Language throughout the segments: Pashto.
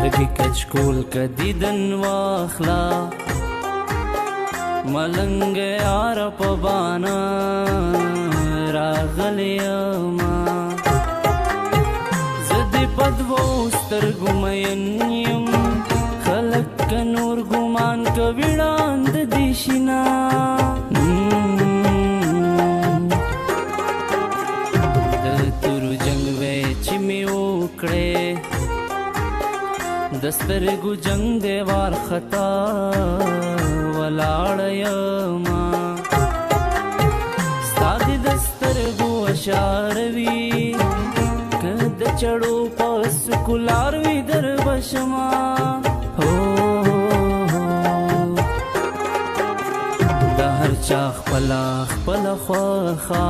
سترګې کچکول که دیدن واخلا ملنګ یار په بانا راغلی یما زه دې په دوو سترګو مین یم خلک که نور ګمان کوي ړاند دي شینا د تورو جنګ وی چې مې وکړې د سترګو جنګ دی وارخطا ولاړ یما ستا دې د سترګو اشاره وي که د چړو په سکولار وي در بشما د هر چا خپله خپله خوښه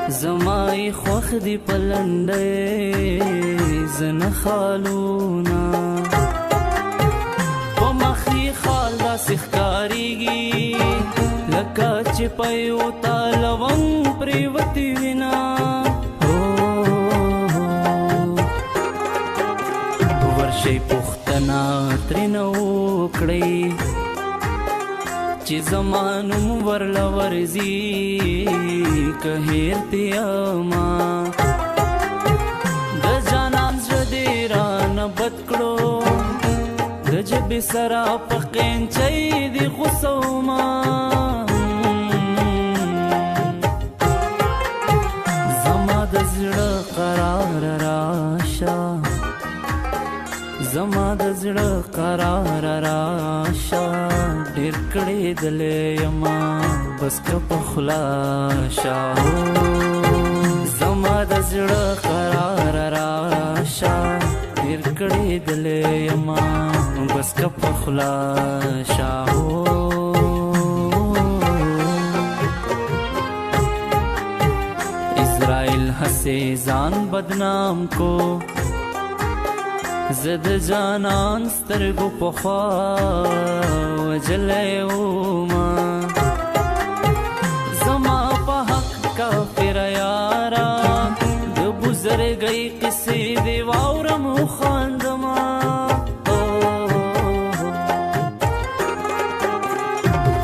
زما یې خوښ دي په لنډۍ زه نه خالونه په مخ یې خال داسې ښکارېږي لکه چې په یو تالونګ پرېوتې وینا ورشئ پوښتنه ترېنه وکړئ چې زما نوم ورله ورځي که هېر دې یما د جانان زړه دې رانه بد کړو د ژبې سره په قینچۍ دې غوڅومه زما د زړه قرار راشه زما د زړه قرار راشه ډېر کړې دلې یما بس که په خلاشه زما د زړه قرار راشه ډېر کړې دلې یما بس که په خلاشه اسرائیل هسې ځان بدنام کو زه د جانان سترګو پخوا وجلی وما زما په حق کافره یاره د بزرګۍ قصې دې واورم وخاندما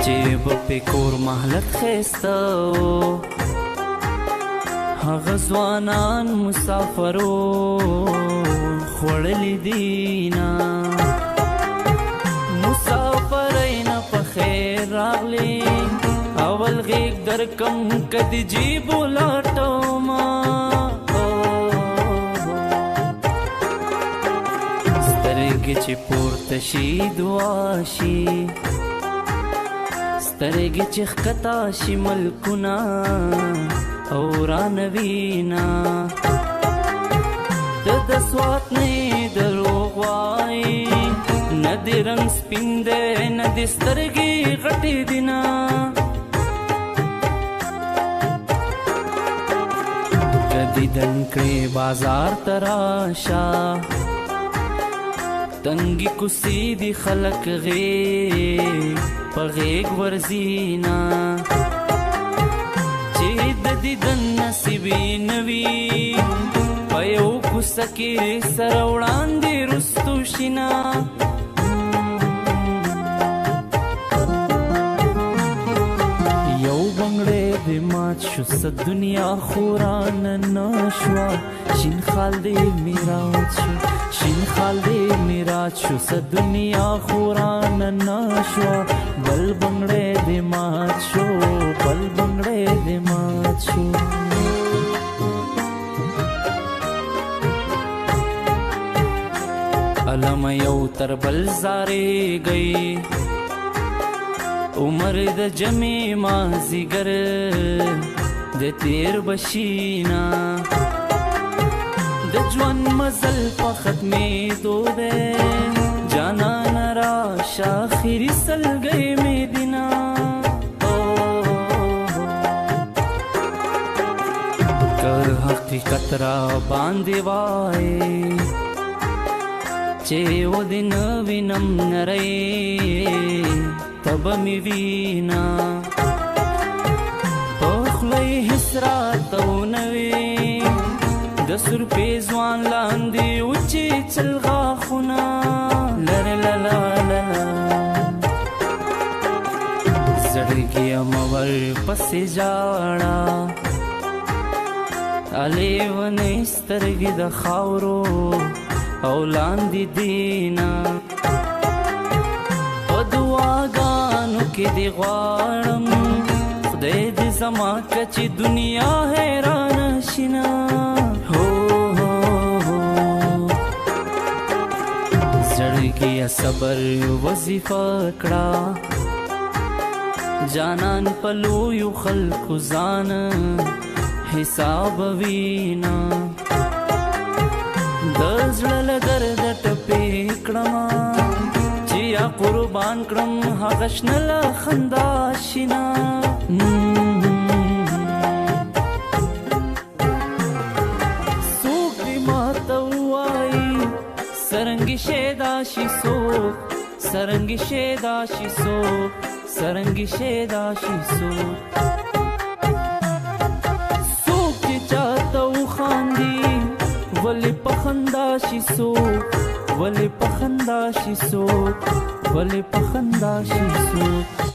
چې به پې کور مهلت ښایسته هغه ځوانان مسافرو خوړلی دینا مسافرۍ نه په خیر راغلی اول غیږ درکم که د جیب ولاټومه سترګې چې پورته شي دعا شي سترګې چې ښکته شي ملکونه او رانوینا د سوات نه دروغ وایي نه دې رنګ سپین دی نه دې سترګې غټې دینا که دیدن کړې بازار ته راشه تنګې کوڅې دي خلک غیږ په غیږ ورځینا چې د دیدن نصیب نه وي په یو کوڅه کې سره وړاندې رستو شینا یو بنګړی دې مات شو څه دنیا خورانه نه شوه شین خال دې میرات شو شین خال دې میرات شو څه دنیا خورانه نه شوه بل بنګړی دې مات شو بل بنګړی دې مات شو علم یو تر بل زارېږئ عمر د جمع مازدیګر د تیر بشینا د ژوند مزل په ختمېدو دی جانان راشه آخري سلګۍ مې دینا که حقیقت را باندې وایې چې و دې نه وینم نری تب می وینا په خوله یې هېڅ راته ونه وي د سور پیزوان لاندې اوچې چلغاخونه لره لالا لالا زړګي امور پسې جاړه الیونې سترګې د خاورو او لاندې دینا په دعاګانو کې دې غواړم خدای دې زما کچې دنیا حیرانه شینا هو زړګي صبر وظیفه کړه جانان پلو یو خلق ځان حساب وینا د زړه درد ټپې کړم چې یا قربان کړم هغه شنه خندا شینا څوک دې ماته وایي سرنګي شیدا شي څوک سرنګي شیدا شي څوک سرنګي شیدا شي څوک ولی پخندا شي څوک ولی پخندا شي څوک ولی پخندا شي څوک